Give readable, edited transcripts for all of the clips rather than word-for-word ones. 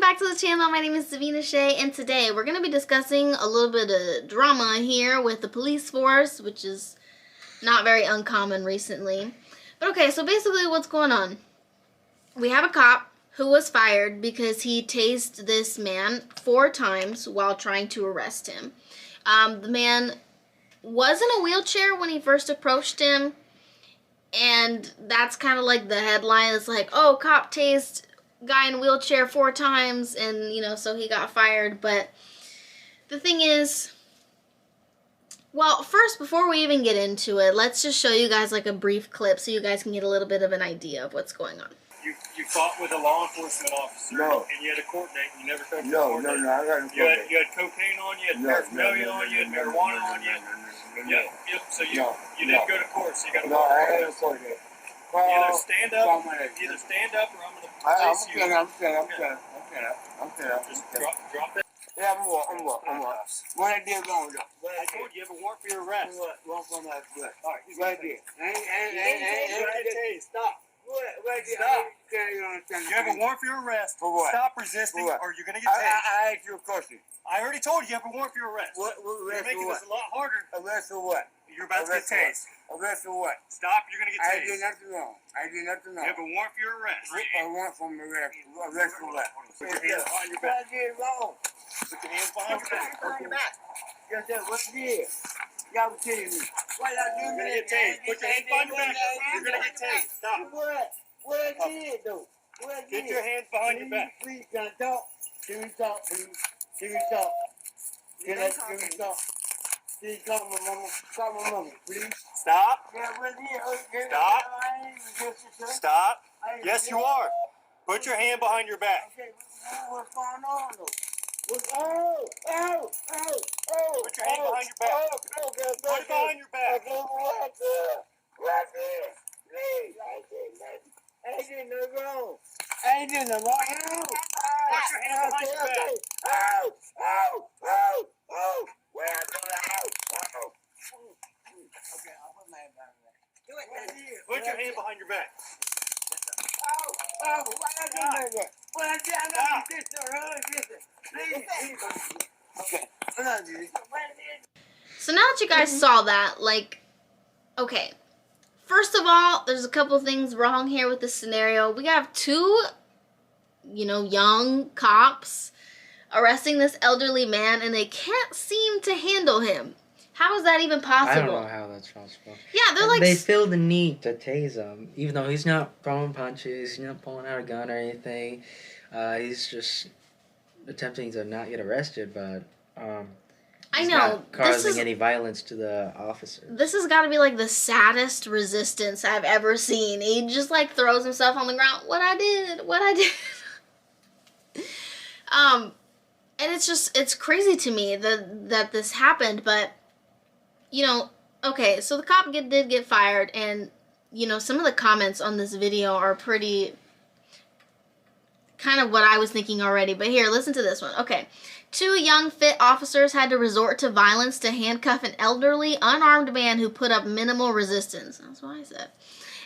back to the channel. My name is Divina and today we're going to be discussing a little bit of drama here with the police force, which is not very uncommon recently. But okay, so basically what's going on? We have a cop who was fired because he tased this man 4 times while trying to arrest him. The man was in a wheelchair when he first approached him, and that's kind of like the headline. It's like, oh, cop tased guy in a wheelchair 4 times, and you know, so he got fired. But the thing is, well, first, before we even get into it, let's just show you guys like a brief clip so you guys can get a little bit of an idea of what's going on. You fought with a law enforcement officer, no. And you had a court date, and you never touched no, a court date. No, I got a court date. You had cocaine on you, you had paraphernalia on you, you had marijuana on you. Yep, so you didn't go to court, so you got to walk I had a court date. Either stand up or I'm going to place you. I'm fed up. Just drop that. Yeah, I'm what? What I did wrong, though? I told you have a warrant for your arrest. Wrong for my arrest. All right, What I did? Stop. What I did? Stop. You You have a warrant for your arrest. For what? Stop resisting, or you're going to get tased. I asked you a question. I already told you have a warrant for your arrest. What You're arrest making for this what? a lot harder. Arrest for what? You're about to get tased. Arrest for what? Stop, you're going to get I tased. did nothing wrong. You have a warrant for your arrest. I want from arrest. Arrest for what? Put your hands behind your What I back. did wrong? Put your hands behind your back. Yes, sir. What I did? Y'all was kidding me. What I do? You're going to get tased. Put your hands behind your back. You're going to get tased. Stop. What I did, though? What I did? Get your hands behind your back. Please, can I talk? Can we talk, please? Can we talk? Can we talk? Please call my mama. Call my mama, please. Stop. Yeah, what I did? Stop. I ain't resisting, sir. Stop. I ain't Yes, you resisting. are. Put your hand behind your back. Okay, what's going on, though? Put your hand behind your back. Put it behind your back. I ain't doing no wrong. I ain't doing no wrong. Put your hand behind your back. Where I go? Okay, I'll put my hand behind my back. Do it. Put your hand behind your back. What I do? What I do? I got this, sir. Please. Okay, I'm not doing it. So now that you guys saw that, like, okay, first of all, there's a couple things wrong here with this scenario. We have 2, young cops arresting this elderly man, and they can't seem to handle him. How is that even possible? I don't know how that's possible. Yeah, they're like... They feel the need to tase him, even though he's not throwing punches, he's not pulling out a gun or anything. He's just attempting to not get arrested, but I he's know. not causing any violence to the officers. This has got to be like the saddest resistance I've ever seen. He just like throws himself on the ground. What I did. And it's crazy to me that this happened, but okay, so the cop did get fired, and some of the comments on this video are pretty kind of what I was thinking already, but here, listen to this one. Okay. 2 young, fit officers had to resort to violence to handcuff an elderly, unarmed man who put up minimal resistance. That's what I said.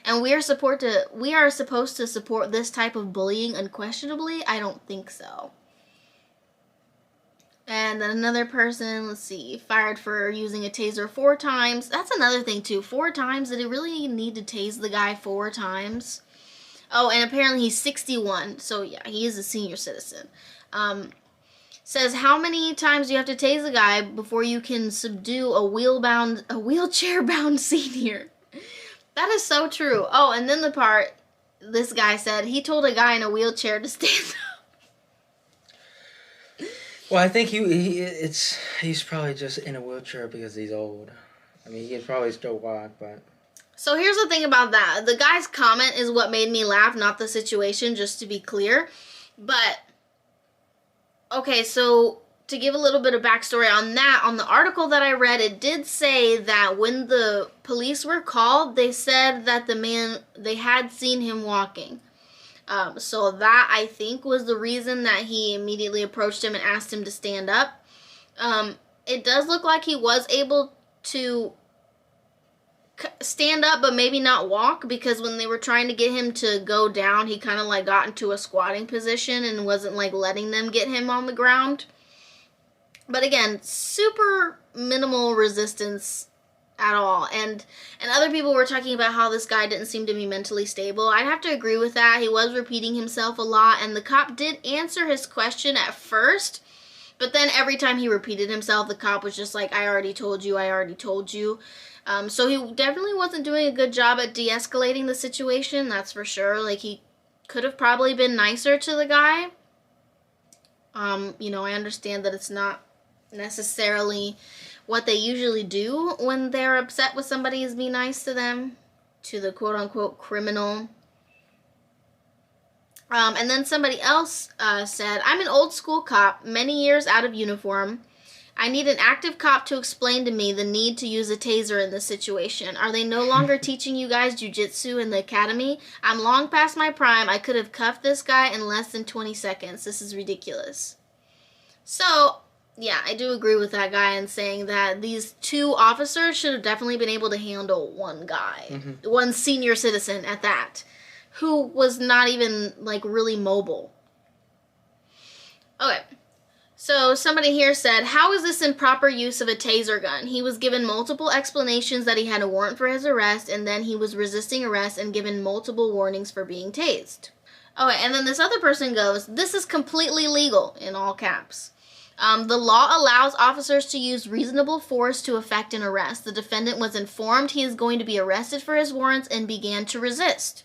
And we are supposed to support this type of bullying unquestionably? I don't think so. And then another person, let's see, fired for using a taser 4 times. That's another thing, too. 4 times? Did he really need to tase the guy 4 times? Oh, and apparently he's 61. So, yeah, he is a senior citizen. Says, how many times do you have to tase a guy before you can subdue a wheelchair-bound senior? That is so true. Oh, and then the part, this guy said, he told a guy in a wheelchair to stand up. Well, I think he's probably just in a wheelchair because he's old. I mean, he can probably still walk, but... So here's the thing about that. The guy's comment is what made me laugh, not the situation, just to be clear. But, okay, so to give a little bit of backstory on that, on the article that I read, it did say that when the police were called, they said that the man, they had seen him walking. So that, I think, was the reason that he immediately approached him and asked him to stand up. It does look like he was able to stand up but maybe not walk, because when they were trying to get him to go down, he kind of like got into a squatting position and wasn't like letting them get him on the ground. But again, super minimal resistance at all. And other people were talking about how this guy didn't seem to be mentally stable. I'd have to agree with that. He was repeating himself a lot, and the cop did answer his question at first, but then every time he repeated himself, the cop was just like, I already told you, I already told you. So he definitely wasn't doing a good job at de-escalating the situation, that's for sure. Like, he could have probably been nicer to the guy. You know, I understand that it's not necessarily what they usually do when they're upset with somebody, is be nice to them, to the quote-unquote criminal. And then somebody else said, I'm an old school cop, many years out of uniform. I need an active cop to explain to me the need to use a taser in this situation. Are they no longer teaching you guys jujitsu in the academy? I'm long past my prime. I could have cuffed this guy in less than 20 seconds. This is ridiculous. So, yeah, I do agree with that guy in saying that these two officers should have definitely been able to handle one guy, one senior citizen at that, who was not even, like, really mobile. Okay. So somebody here said, how is this improper use of a taser gun? He was given multiple explanations that he had a warrant for his arrest, and then he was resisting arrest and given multiple warnings for being tased. Okay, and then this other person goes, this is completely legal, in all caps. The law allows officers to use reasonable force to effect an arrest. The defendant was informed he is going to be arrested for his warrants and began to resist.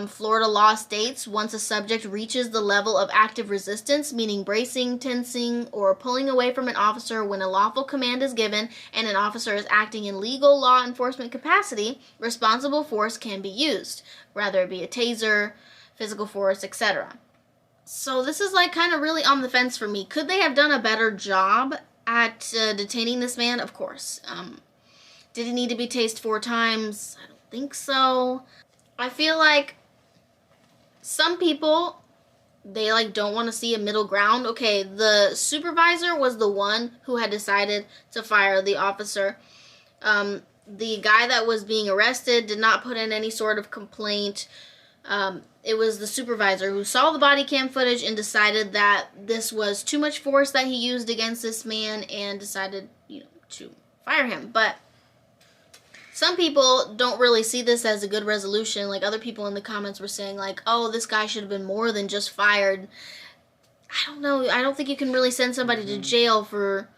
Florida law states once a subject reaches the level of active resistance, meaning bracing, tensing, or pulling away from an officer when a lawful command is given and an officer is acting in legal law enforcement capacity, responsible force can be used, whether it be a taser, physical force, etc. So this is like kind of really on the fence for me. Could they have done a better job at detaining this man? Of course. Did he need to be tased 4 times? I don't think so. I feel like some people, they like don't want to see a middle ground. Okay, the supervisor was the one who had decided to fire the officer. The guy that was being arrested did not put in any sort of complaint. It was the supervisor who saw the body cam footage and decided that this was too much force that he used against this man and decided, to fire him. But some people don't really see this as a good resolution. Like, other people in the comments were saying, like, oh, this guy should have been more than just fired. I don't know. I don't think you can really send somebody to jail for,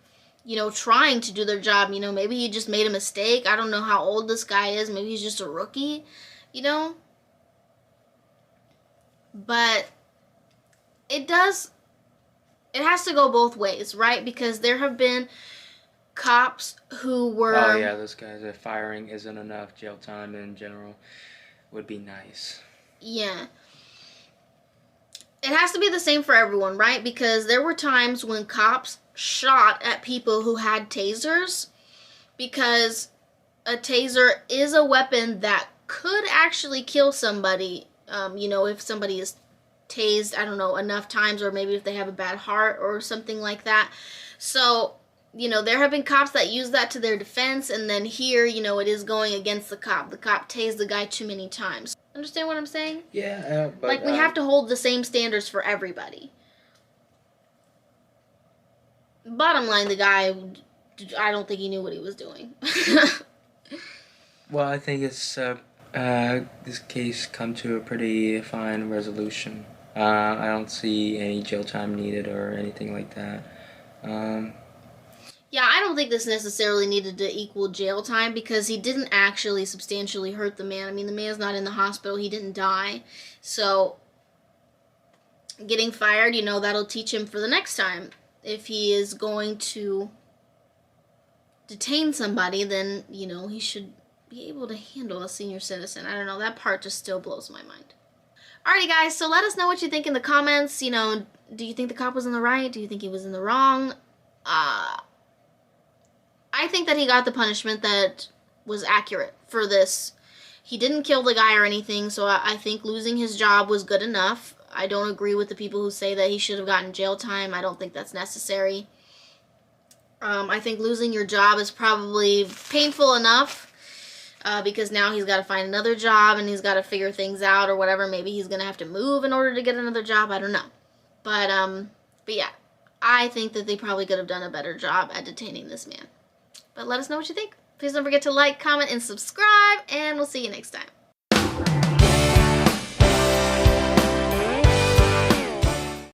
trying to do their job. Maybe he just made a mistake. I don't know how old this guy is. Maybe he's just a rookie, But it has to go both ways, right? Because there have been cops who were... Oh, yeah, those guys, if firing isn't enough, jail time in general would be nice. Yeah. It has to be the same for everyone, right? Because there were times when cops shot at people who had tasers, because a taser is a weapon that could actually kill somebody, if somebody is tased, I don't know, enough times, or maybe if they have a bad heart or something like that. So, there have been cops that use that to their defense, and then here, it is going against the cop. The cop tased the guy too many times. Understand what I'm saying? Yeah, but... Like, we have to hold the same standards for everybody. Bottom line, the guy, I don't think he knew what he was doing. Well, I think it's, this case come to a pretty fine resolution. I don't see any jail time needed or anything like that. Yeah, I don't think this necessarily needed to equal jail time, because he didn't actually substantially hurt the man. I mean, the man's not in the hospital. He didn't die. So, getting fired, that'll teach him for the next time. If he is going to detain somebody, then, he should be able to handle a senior citizen. I don't know. That part just still blows my mind. Alrighty, guys. So, let us know what you think in the comments. Do you think the cop was in the right? Do you think he was in the wrong? I think that he got the punishment that was accurate for this. He didn't kill the guy or anything, so I think losing his job was good enough. I don't agree with the people who say that he should have gotten jail time. I don't think that's necessary. I think losing your job is probably painful enough. because now he's got to find another job and he's got to figure things out or whatever. Maybe he's going to have to move in order to get another job. I don't know. But yeah, I think that they probably could have done a better job at detaining this man. But let us know what you think. Please don't forget to like, comment, and subscribe, and we'll see you next time.